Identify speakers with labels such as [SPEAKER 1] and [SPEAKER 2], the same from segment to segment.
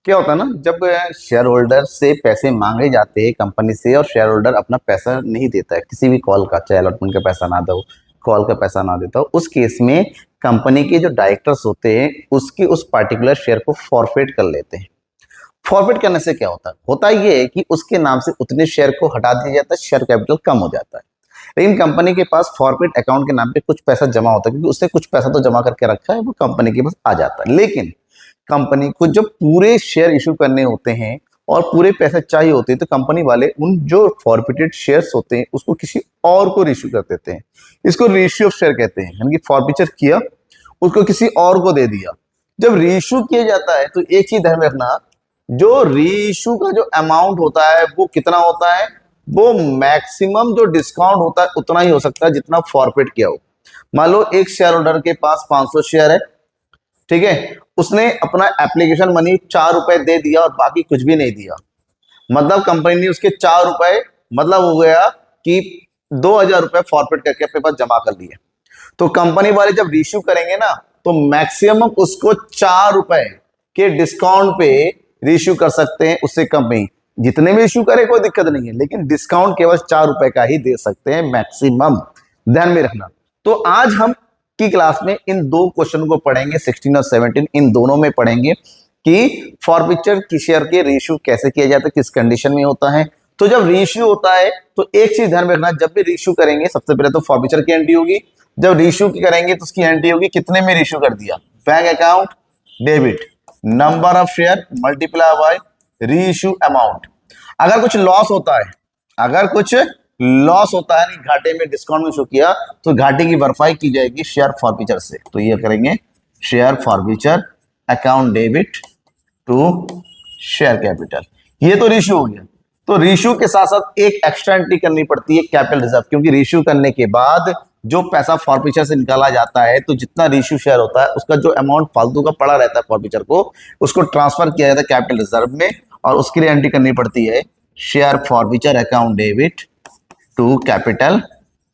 [SPEAKER 1] क्या होता है ना, जब शेयर होल्डर से पैसे मांगे जाते हैं कंपनी से और शेयर होल्डर अपना पैसा नहीं देता है, किसी भी कॉल का, चाहे अलॉटमेंट का पैसा ना दो, कॉल का पैसा ना देता हो, उस केस में कंपनी के जो डायरेक्टर्स होते हैं उसके उस पार्टिकुलर शेयर को फॉरफिट कर लेते हैं। फॉरफिट करने से क्या होता है ये है कि उसके नाम से उतने शेयर को हटा दिया जाता है, शेयर कैपिटल कम हो जाता है। लेकिन कंपनी के पास फॉरफिट अकाउंट के नाम पे कुछ पैसा जमा होता है, क्योंकि उसने कुछ पैसा तो जमा करके रखा है, वो कंपनी के पास आ जाता है। लेकिन कंपनी को जब पूरे शेयर इशू करने होते हैं और पूरे पैसे चाहिए होते हैं, तो कंपनी वाले उन जो फॉरफिटेड शेयर्स होते हैं उसको किसी और को रिश्यू कर देते हैं। इसको रेशियो ऑफ शेयर कहते हैं, यानी कि फॉरफिचर किया, उसको किसी और को दे दिया। जब रीइश्यू किया जाता है तो एक चीज ध्यान में रखना, जो रीइश्यू का जो अमाउंट होता है वो कितना होता है, वो मैक्सिमम जो डिस्काउंट होता है उतना ही हो सकता है जितना फॉरफिट किया हो। मान लो एक शेयर होल्डर के पास 500 शेयर है, ठीक है, उसने अपना एप्लीकेशन मनी 4 रुपए दे दिया और बाकी कुछ भी नहीं दिया, मतलब कंपनी ने उसके 4 रुपए, मतलब हो गया कि 2,000 रुपए फॉरफिट करके अपने पास जमा कर लिए। तो कंपनी वाले जब रिश्यू करेंगे ना, तो मैक्सिमम उसको 4 रुपए के डिस्काउंट पे रिश्यू कर सकते हैं, उससे कंपनी जितने भी इश्यू करे कोई दिक्कत नहीं है, लेकिन डिस्काउंट केवल 4 रुपए का ही दे सकते हैं मैक्सिमम, ध्यान में रखना। तो आज हम की क्लास में इन दो क्वेश्चन को पढ़ेंगे, 16 और 17, इन दोनों में पढ़ेंगे कि फॉरफिचर की शेयर के रेशियो कैसे किया जाता है, किस कंडीशन में होता है। तो जब रेशियो होता है तो एक चीज ध्यान में रखना, जब भी रेशियो करेंगे सबसे पहले तो फॉरफिचर की एंट्री होगी, जब रेशियो की करेंगे तो उसकी एंट्री होगी कितने में रेशियो कर दिया, bank account debit, number of share multiply by reissue amount. अगर कुछ लॉस होता है, अगर कुछ लॉस होता है, नहीं घाटे में डिस्काउंट में शो किया, तो घाटे की भरपाई की जाएगी शेयर फॉरफिचर से। तो ये करेंगे share forfeiture account debit to share capital. ये तो रेशियो हो गया। तो रेशियो के साथ साथ एक एक्स्ट्रा एंट्री करनी पड़ती है कैपिटल रिजर्व, क्योंकि रेशियो करने के बाद जो पैसा फॉरफिचर से निकाला जाता है, तो जितना रेशियो शेयर होता है उसका जो अमाउंट फालतू का पड़ा रहता है फॉरफिचर को, उसको ट्रांसफर किया जाता है कैपिटल रिजर्व में, और उसके लिए एंट्री करनी पड़ती है share forfeiture account debit to capital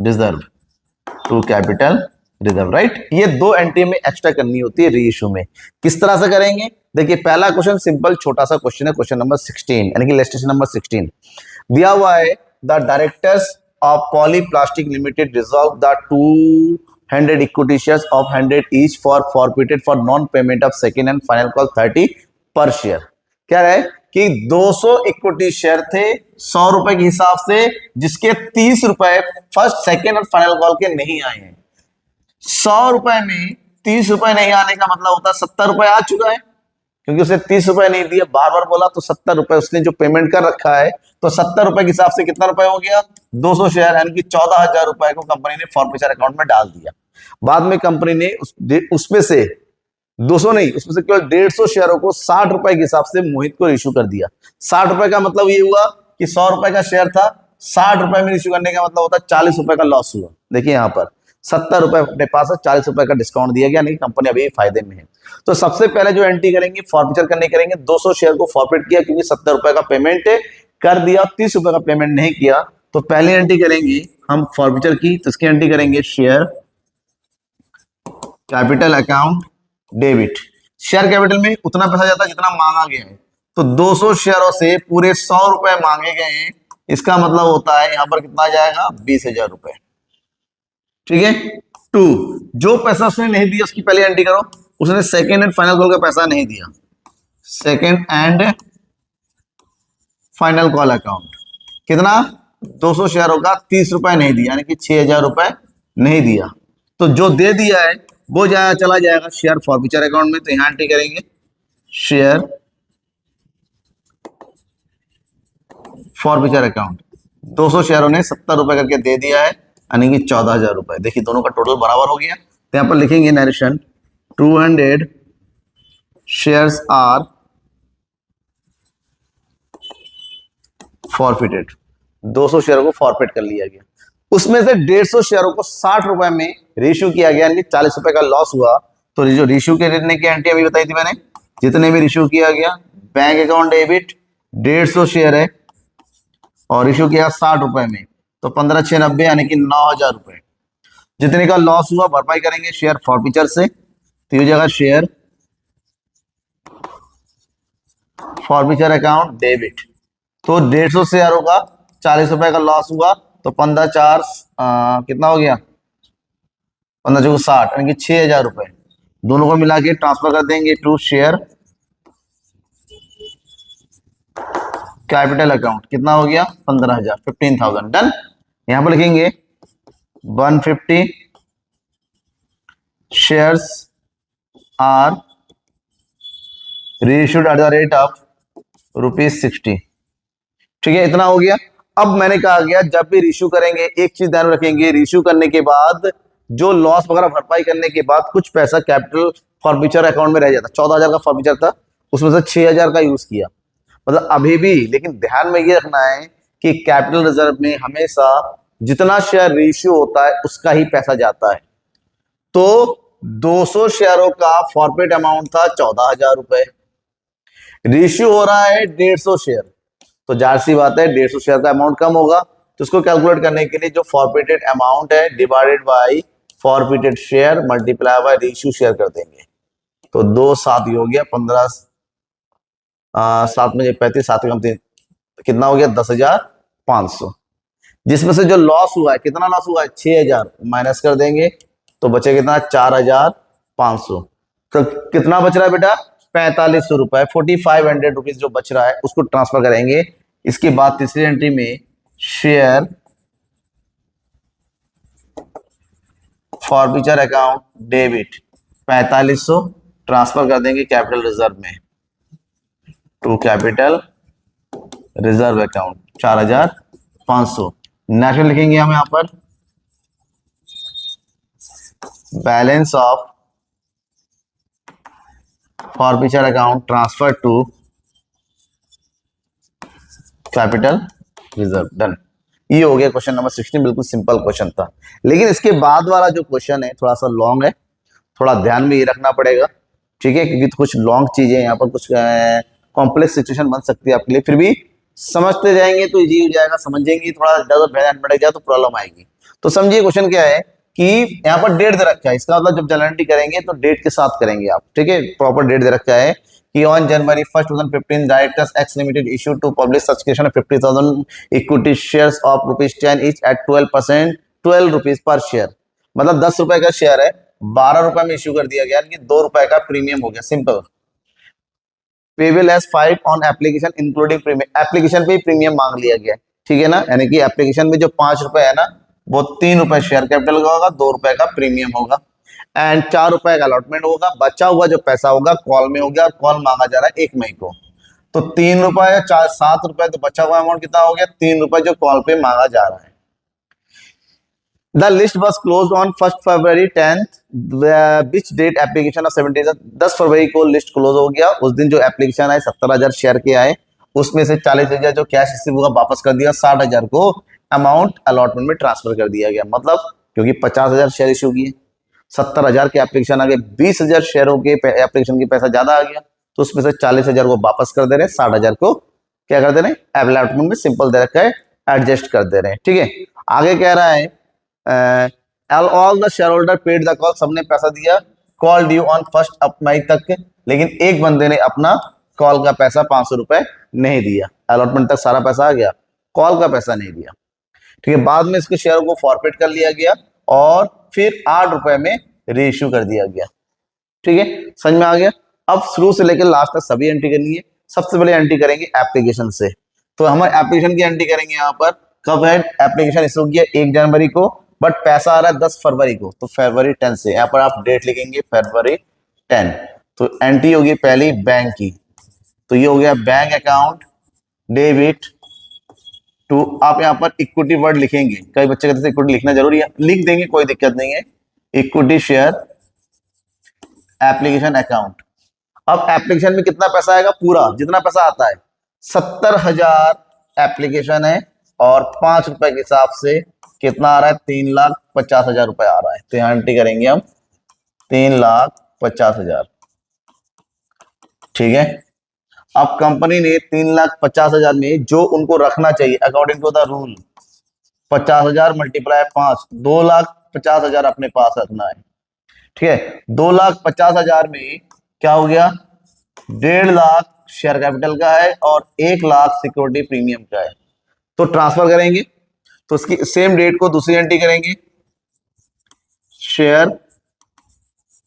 [SPEAKER 1] reserve, to capital reserve, right. ये दो एंट्री में एक्स्ट्रा करनी होती है रीइश्यू में। किस तरह से करेंगे, देखिए पहला क्वेश्चन सिंपल छोटा सा क्वेश्चन है, क्वेश्चन नंबर 16, यानी कि इलस्ट्रेशन नंबर 16 दिया हुआ है। The directors of Polyplastic Limited resolved the 200 equity shares of 100 each for forfeited for non payment of second and final call 30 पर शेयर। क्या है कि 200 इक्विटी शेयर थे 100 रुपए के हिसाब से, जिसके 30 रुपए फर्स्ट सेकेंड और फाइनल कॉल के नहीं आए हैं। 100 रुपए में 30 रुपए नहीं आने का मतलब होता है 70 रुपए आ चुका है, क्योंकि उसे 30 रुपए नहीं दिया, बार बार बोला, तो 70 रुपए उसने जो पेमेंट कर रखा है, तो 70 रुपए के हिसाब से कितना रुपए हो गया, 200 शेयर, यानी कि 14,000 रुपए को कंपनी ने फॉरफिचर अकाउंट में डाल दिया। बाद में कंपनी ने उसमें से 200 नहीं, उसमें से केवल 150 शेयरों को 60 रुपए के हिसाब से मोहित को इश्यू कर दिया। 60 रुपए का मतलब ये हुआ कि 100 रुपए का शेयर था, 60 रुपए में इश्यू करने का मतलब होता है 40 रुपए का लॉस हुआ। देखिए यहाँ पर 70 रुपए अपने पास है, 40 रुपए का डिस्काउंट दिया गया, नहीं कंपनी अभी फायदे में है। तो सबसे पहले जो एंट्री करेंगे फॉरफिचर करने करेंगे, 200 शेयर को फॉरफिट किया, क्योंकि 70 रुपए का पेमेंट कर दिया, 30 रुपए का पेमेंट नहीं किया। तो पहली एंट्री करेंगे हम फॉरफिचर की, तो इसकी एंट्री करेंगे share capital account debit. Share capital में उतना पैसा जाता है जितना मांगा गया है, तो 200 शेयरों से पूरे 100 रुपए मांगे गए हैं, इसका मतलब होता है यहां पर कितना जाएगा, 20,000 रुपए, ठीक है। टू, जो पैसा उसने नहीं दिया उसकी पहले एंट्री करो, उसने सेकेंड एंड फाइनल कॉल का पैसा नहीं दिया, second and final call account कितना, 200 शेयरों का 30 रुपए नहीं दिया, यानी कि 6,000 रुपए नहीं दिया। तो जो दे दिया है वो चला जाएगा शेयर फॉरफिचर अकाउंट में। तो यहां एंट्री करेंगे शेयर फॉरफिचर अकाउंट, 200 शेयरों ने 70 रुपए करके दे दिया है, यानी कि 14,000 रुपए। देखिए दोनों का टोटल बराबर हो गया। तो यहां पर लिखेंगे नरेशन 200 शेयर्स आर फॉरफिटेड, 200 शेयरों को फॉरफिट कर लिया गया, उसमें से 150 शेयरों को 60 रुपए में रेशियो किया गया, यानी कि 40 रुपए का लॉस हुआ। तो जो रेशियो के करने की एंट्री अभी बताई थी मैंने, जितने भी रेशियो किया गया, बैंक अकाउंट डेबिट 150 शेयर है और रेशियो किया 60 रुपए में, तो 15,690 यानी कि 9,000 रुपए। जितने का लॉस हुआ भरपाई करेंगे शेयर फॉरफिचर से, तो ये जगह शेयर फॉरफीचर अकाउंट डेबिट। तो 150 शेयरों का 40 रुपए का लॉस हुआ, तो 15 4 कितना हो गया, 15 चौको 60, यानी कि 6,000 रुपए दोनों को मिला के ट्रांसफर कर देंगे टू शेयर कैपिटल अकाउंट। कितना हो गया, 15,000, 15,000 डन। यहां पर लिखेंगे 150 shares are reissued at the rate of ₹60। ठीक है, इतना हो गया। अब मैंने कहा गया जब भी रिश्यू करेंगे एक चीज ध्यान रखेंगे, रिश्यू करने के बाद जो लॉस वगैरह भरपाई करने के बाद कुछ पैसा कैपिटल फॉरफीचर अकाउंट में रह जाता। 14,000 का फॉरफीचर था, उसमें से 6,000 का यूज किया, मतलब अभी भी। लेकिन ध्यान में ये रखना है कि कैपिटल रिजर्व में हमेशा जितना शेयर रेशियो होता है उसका ही पैसा जाता है। तो 200 शेयरों का फॉरफिट अमाउंट था 14,000 रुपए, रेशियो हो रहा है 150 शेयर, तो जाहिर सी बात है 150 शेयर का अमाउंट कम होगा। तो इसको कैलकुलेट करने के लिए जो फॉरफिटेड अमाउंट है divided by forfeited share multiply by ratio share कर देंगे। तो 2 7 हो गया 15, 7 में 35, 7 कम 3, कितना हो गया 10,500। जिसमें से जो लॉस हुआ है, कितना लॉस हुआ है 6,000, माइनस कर देंगे तो बचे कितना 4,500। तो कितना बच रहा है बेटा 4,500 रुपए, 4,500 रुपीज जो बच रहा है उसको ट्रांसफर करेंगे। इसके बाद तीसरी एंट्री में share forfeiture account debit 4,500 transfer कर देंगे कैपिटल रिजर्व में to capital reserve account 4,500। Next लिखेंगे हम यहां पर balance of forfeiture account transfer to capital reserve. Done. ये हो गया क्वेश्चन नंबर 16, बिल्कुल सिंपल क्वेश्चन था। लेकिन इसके बाद वाला जो क्वेश्चन है थोड़ा सा लॉन्ग है, थोड़ा ध्यान में ये रखना पड़ेगा, ठीक है, क्योंकि कुछ लॉन्ग चीजें यहाँ पर, कुछ कॉम्प्लेक्स सिचुएशन बन सकती है आपके लिए। फिर भी समझते जाएंगे तो इजी हो जाएगा, समझेंगे थोड़ा ज्यादा ध्यान बढ़ जाए तो प्रॉब्लम आएगी। तो समझिए क्वेश्चन क्या है कि यहाँ पर डेट दे रखा है, इसका मतलब जब जनरल एंट्री करेंगे तो डेट के साथ करेंगे आप, ठीक है। प्रॉपर डेट दे रखा है कि on January 1, 2015 directors X limited issued to publish subscription 50,000 equity shares of ₹10 each at 12%, 12 rupees per share. मतलब 10 रुपए का शेयर है, 12 रुपए में इश्यू कर दिया गया, यानी 2 रुपए का प्रीमियम हो गया, simple. Payable as 5 on application including premium, application पे प्रीमियम मांग लिया गया, ठीक है ना। यानी कि एप्लीकेशन में जो 5 रुपए है ना वो 3 रुपए शेयर कैपिटल का होगा, 2 रुपए का प्रीमियम होगा एंड 4 रुपए का अलॉटमेंट होगा। बचा हुआ जो पैसा होगा कॉल में हो गया, कॉल मांगा जा रहा है 1 मई को, तो 3 रुपए 7 रुपए, तो बचा हुआ अमाउंट कितना हो गया 3 रुपए जो कॉल पे मांगा जा रहा है। The list was closed on 1st February 10th, which date application of 70,000, 10 फरवरी को लिस्ट क्लोज हो गया। उस दिन जो एप्लीकेशन आए 70,000 शेयर के आए, उसमें से 40,000 जो कैश रिसीव होगा वापस कर दिया, 60,000 को अमाउंट अलॉटमेंट में ट्रांसफर कर दिया गया। मतलब क्योंकि 50,000 शेयर इशू किए, 70,000 के एप्लीकेशन आ गए, 20,000 शेयरों के एप्लीकेशन की पैसा ज्यादा आ गया, तो उसमें से 40,000 को वापस कर दे रहे हैं, 60,000 को क्या कर दे रहे हैं अलॉटमेंट में सिंपल दे रखा है, एडजस्ट कर दे रहे हैं, ठीक है। आगे कह रहा है all the share holder paid the call, सबने पैसा दिया, कॉल ड्यू ऑन 1 मई तक, लेकिन एक बंदे ने अपना कॉल का पैसा 500 रुपए नहीं दिया। अलॉटमेंट तक सारा पैसा आ गया, कॉल का पैसा नहीं दिया, ठीक है। बाद में इसके शेयर को फॉरफिट कर लिया गया और फिर 8 रुपए में रीइश्यू कर दिया गया, ठीक है। समझ में आ गया। अब शुरू से लेकर लास्ट तक सभी एंट्री करनी है। सबसे पहले एंट्री करेंगे एप्लीकेशन से, तो हम एप्लीकेशन की एंट्री करेंगे। यहाँ पर कब है एप्लीकेशन इशू किया 1 जनवरी को, बट पैसा आ रहा है 10 फरवरी को, तो फरवरी 10 से यहाँ पर आप डेट लिखेंगे फरवरी 10। तो एंट्री होगी पहली बैंक की, तो ये हो गया बैंक अकाउंट डेबिट टू, आप यहाँ पर इक्विटी वर्ड लिखेंगे, कई बच्चे कहते हैं इक्विटी लिखना जरूरी है, लिख देंगे कोई दिक्कत नहीं है। Equity share application account. अब एप्लीकेशन में कितना पैसा आएगा, पूरा जितना पैसा आता है 70,000 एप्लीकेशन है और 5 रुपए के हिसाब से कितना आ रहा है 3,50,000 रुपए आ रहा है। तो यहां एंट्री करेंगे हम 3,50,000, ठीक है। अब कंपनी ने 3,50,000 में जो उनको रखना चाहिए according to the rule 50,000 multiply 5, 2,50,000 अपने पास रखना है, ठीक है। 2,50,000 में क्या हो गया 1.5 लाख शेयर कैपिटल का है और 1 लाख सिक्योरिटी प्रीमियम का है। तो ट्रांसफर करेंगे तो उसकी सेम डेट को दूसरी एंट्री करेंगे, शेयर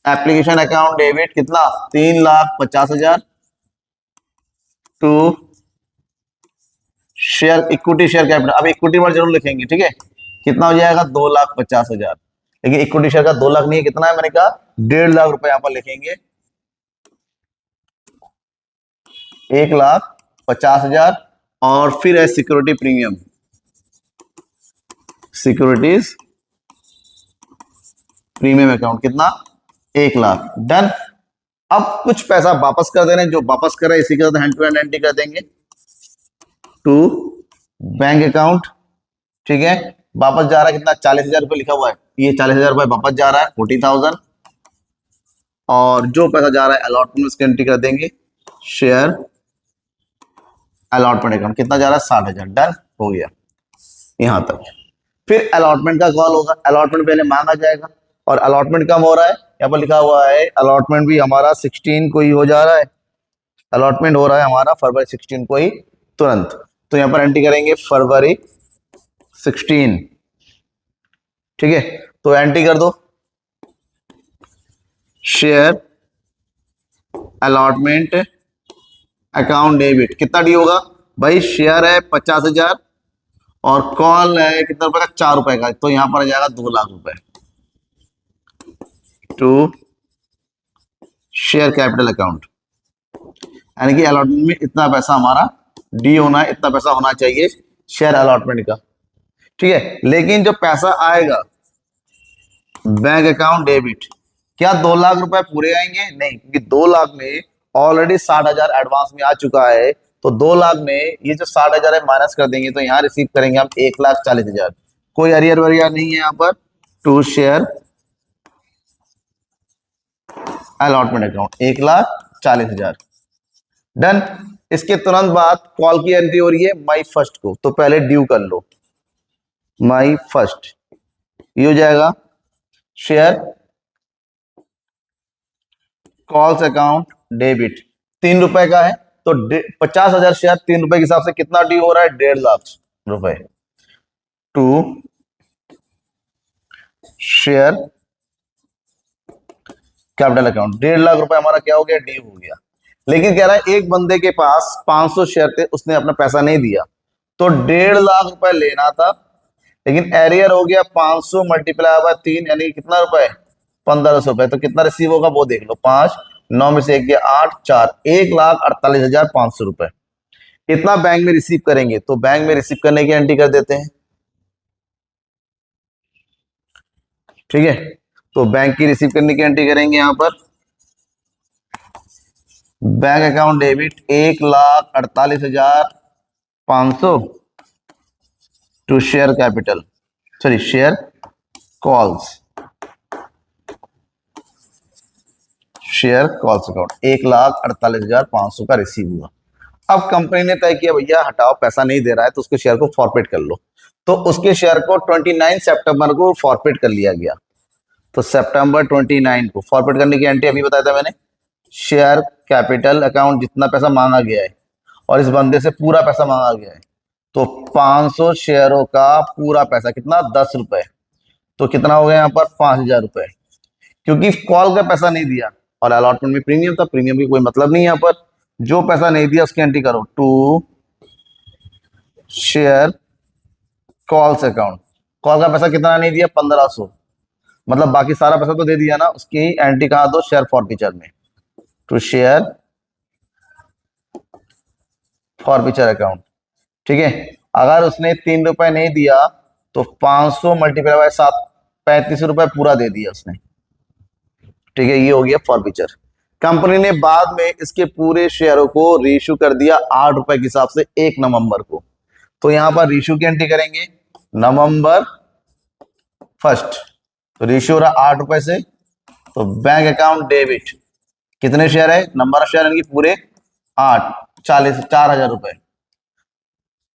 [SPEAKER 1] एप्लीकेशन अकाउंट डेबिट कितना 3,50,000 to share equity share capital. अब इक्विटी में जरूर लिखेंगे, ठीक है, कितना हो जाएगा 2,50,000। लेकिन इक्विटी शेयर का 2 लाख नहीं है, कितना है मैंने कहा 1.5 लाख रुपए यहां पर लिखेंगे, 1,50,000 और फिर है security premium, securities premium account कितना 1 लाख। डन। अब कुछ पैसा वापस कर दे रहे हैं, जो वापस कर रहे हैं इसी के साथ हैंड टू हैंड एंट्री कर देंगे टू बैंक अकाउंट, ठीक है। वापस जा रहा है कितना 40,000 रुपये लिखा हुआ है, ये 40,000 रुपये वापस जा रहा है 40,000 और जो पैसा जा रहा है अलॉटमेंट उसकी एंट्री कर देंगे, शेयर अलॉटमेंट अकाउंट कितना जा रहा है 60,000। डन हो गया यहां तक। फिर अलॉटमेंट का कॉल होगा, अलॉटमेंट पहले मांगा जाएगा और अलॉटमेंट कब हो रहा है, यहाँ पर लिखा हुआ है अलॉटमेंट भी हमारा 16 को ही हो जा रहा है, अलॉटमेंट हो रहा है हमारा फरवरी 16 को ही तुरंत। तो यहाँ पर एंट्री करेंगे फरवरी 16, ठीक है। तो एंट्री कर दो, शेयर अलॉटमेंट अकाउंट डेबिट कितना डी होगा भाई, शेयर है 50,000 और कॉल है कितना रुपए का 4 रुपए का, तो यहां पर आ जाएगा 2 लाख रुपए टू शेयर कैपिटल अकाउंट, यानी कि अलॉटमेंट में इतना पैसा हमारा डी होना है, इतना पैसा होना चाहिए शेयर अलॉटमेंट का, ठीक है। लेकिन जो पैसा आएगा बैंक अकाउंट डेबिट, क्या 2 लाख रुपए पूरे आएंगे, नहीं, क्योंकि 2 लाख में ऑलरेडी 60,000 एडवांस में आ चुका है, तो 2 लाख में ये जो 60,000 है माइनस कर देंगे, तो यहाँ रिसीव करेंगे हम 1,40,000, कोई अरियर वरियर नहीं है यहाँ पर to share allotment account 1,40,000। Done. इसके तुरंत बाद कॉल की एंट्री हो रही है मई 1 को, तो पहले ड्यू कर लो मई 1, ये हो जाएगा शेयर कॉल्स अकाउंट डेबिट 3 रुपए का है, तो 50,000 शेयर 3 रुपए के हिसाब से कितना ड्यू हो रहा है 1.5 लाख रुपए to share capital account. 1.5 lakh रुपए हमारा क्या हो गया ड्यू हो गया। लेकिन कह रहा है एक बंदे के पास 500 शेयर थे, उसने अपना पैसा नहीं दिया, तो 1.5 लाख रुपए लेना था, लेकिन एरियर हो गया 500 मल्टीप्लाई बाय 3 यानी कितना रुपए 1,500 रुपए, तो कितना रिसीव होगा वो देख लो, 5 9 में से 1 गया 8 4 1,48,500 रुपए इतना बैंक में रिसीव करेंगे। तो बैंक में रिसीव करने की एंट्री कर देते हैं, ठीक है। तो बैंक की रिसीव करने की एंट्री करेंगे यहां पर bank account debit 1,48,500 to share capital, sorry share calls, share calls account 1,48,500 का रिसीव हुआ। अब कंपनी ने तय किया भैया हटाओ पैसा नहीं दे रहा है, तो उसके शेयर को फॉरफिट कर लो, तो उसके शेयर को 29 सितंबर को फॉरफिट कर लिया गया। तो सितंबर 29 को फॉरफिट करने की एंट्री अभी बताया था मैंने, शेयर कैपिटल अकाउंट जितना पैसा मांगा गया है और इस बंदे से पूरा पैसा मांगा गया है, तो 500 शेयरों का पूरा पैसा कितना 10 रुपए, तो कितना हो गया यहाँ पर 5,000 रुपए, क्योंकि कॉल का पैसा नहीं दिया और अलॉटमेंट में प्रीमियम था, प्रीमियम की कोई मतलब नहीं यहाँ पर, जो पैसा नहीं दिया उसकी एंट्री करो to share calls account. Call का पैसा कितना नहीं दिया 1,500, मतलब बाकी सारा पैसा तो दे दिया ना, उसकी एंट्री कहाँ दो शेयर फॉरफीचर में टू शेयर फॉरफीचर अकाउंट, ठीक है। अगर उसने 3 रुपए नहीं दिया तो 500 मल्टीप्लाई बाय 7 35 रुपए पूरा दे दिया उसने, ठीक है, ये हो गया फॉरफीचर। कंपनी ने बाद में इसके पूरे शेयरों को रीइश्यू कर दिया 8 रुपए के हिसाब से 1 नवंबर को, तो यहां पर रीइश्यू की एंट्री करेंगे नवंबर 1, तो रीइश्यू हो रहा 8 रुपए से, तो बैंक अकाउंट डेबिट कितने शेयर है, नंबर ऑफ शेयर यानी कि पूरे 8 4,000 रुपए,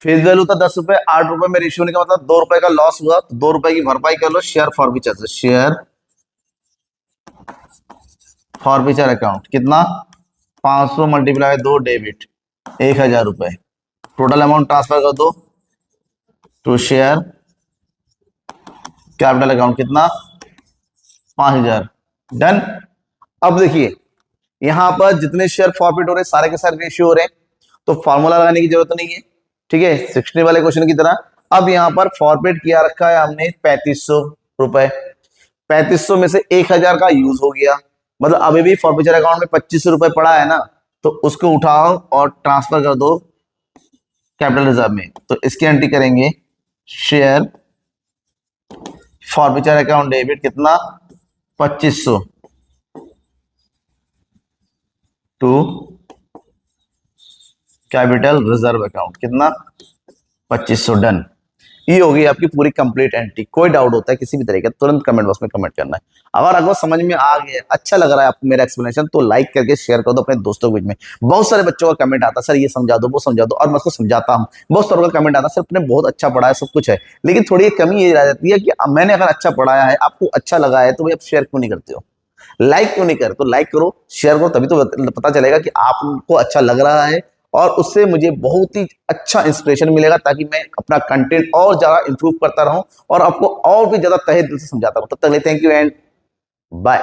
[SPEAKER 1] फेस वैल्यू था 10 रुपए, 8 रुपए में रीइश्यू होने का मतलब 2 रुपए का लॉस हुआ, तो 2 रुपए की भरपाई कर लो शेयर फॉरफीचर से, शेयर फॉरफीचर अकाउंट कितना 500 मल्टीप्लाई 2 डेबिट 1000 रुपए, टोटल अमाउंट ट्रांसफर कर दो टू शेयर कैपिटल अकाउंट, कितना 5000। डन। अब देखिए यहां पर जितने शेयर फॉरफिट हो रहे सारे के सारे रेशियो हो रहे हैं, तो फॉर्मूला लगाने की जरूरत नहीं है, ठीक है, 16 वाले क्वेश्चन की तरह। अब यहां पर फॉरफिट किया रखा है हमने 3500 रुपए, 3500 में से 1000 का यूज हो गया, मतलब अभी भी फॉरफिचर अकाउंट में 2500 रुपए पड़ा है ना, तो उसको उठाओ और ट्रांसफर कर दो कैपिटल रिजर्व में। तो इसकी एंट्री करेंगे शेयर फॉरफिचर अकाउंट डेबिट कितना 2500 टू कैपिटल रिजर्व अकाउंट कितना 2500। डन। ये होगी आपकी पूरी कंप्लीट एंट्री। कोई डाउट होता है किसी भी तरीके का तुरंत कमेंट बॉक्स में कमेंट करना है। अगर आपको समझ में आ गया, अच्छा लग रहा है आपको मेरा एक्सप्लेनेशन, तो लाइक करके शेयर कर दो अपने दोस्तों के बीच में। बहुत सारे बच्चों का कमेंट आता है सर ये समझा दो वो समझा दो, और मैं उसको समझाता हूँ। बहुत सारों का कमेंट आता है सर आपने बहुत अच्छा पढ़ा है, सब कुछ है, लेकिन थोड़ी एक कमी ये रह जाती है कि मैंने अगर अच्छा पढ़ाया है आपको अच्छा लगा है तो भाई आप शेयर क्यों नहीं करते हो, लाइक क्यों नहीं करते? तो लाइक करो शेयर करो, तभी तो पता चलेगा कि आपको अच्छा लग रहा है, और उससे मुझे बहुत ही अच्छा इंस्पिरेशन मिलेगा, ताकि मैं अपना कंटेंट और ज्यादा इंप्रूव करता रहूं और आपको और भी ज्यादा तहे दिल से समझाता रहूं। तब तक थैंक यू एंड बाय।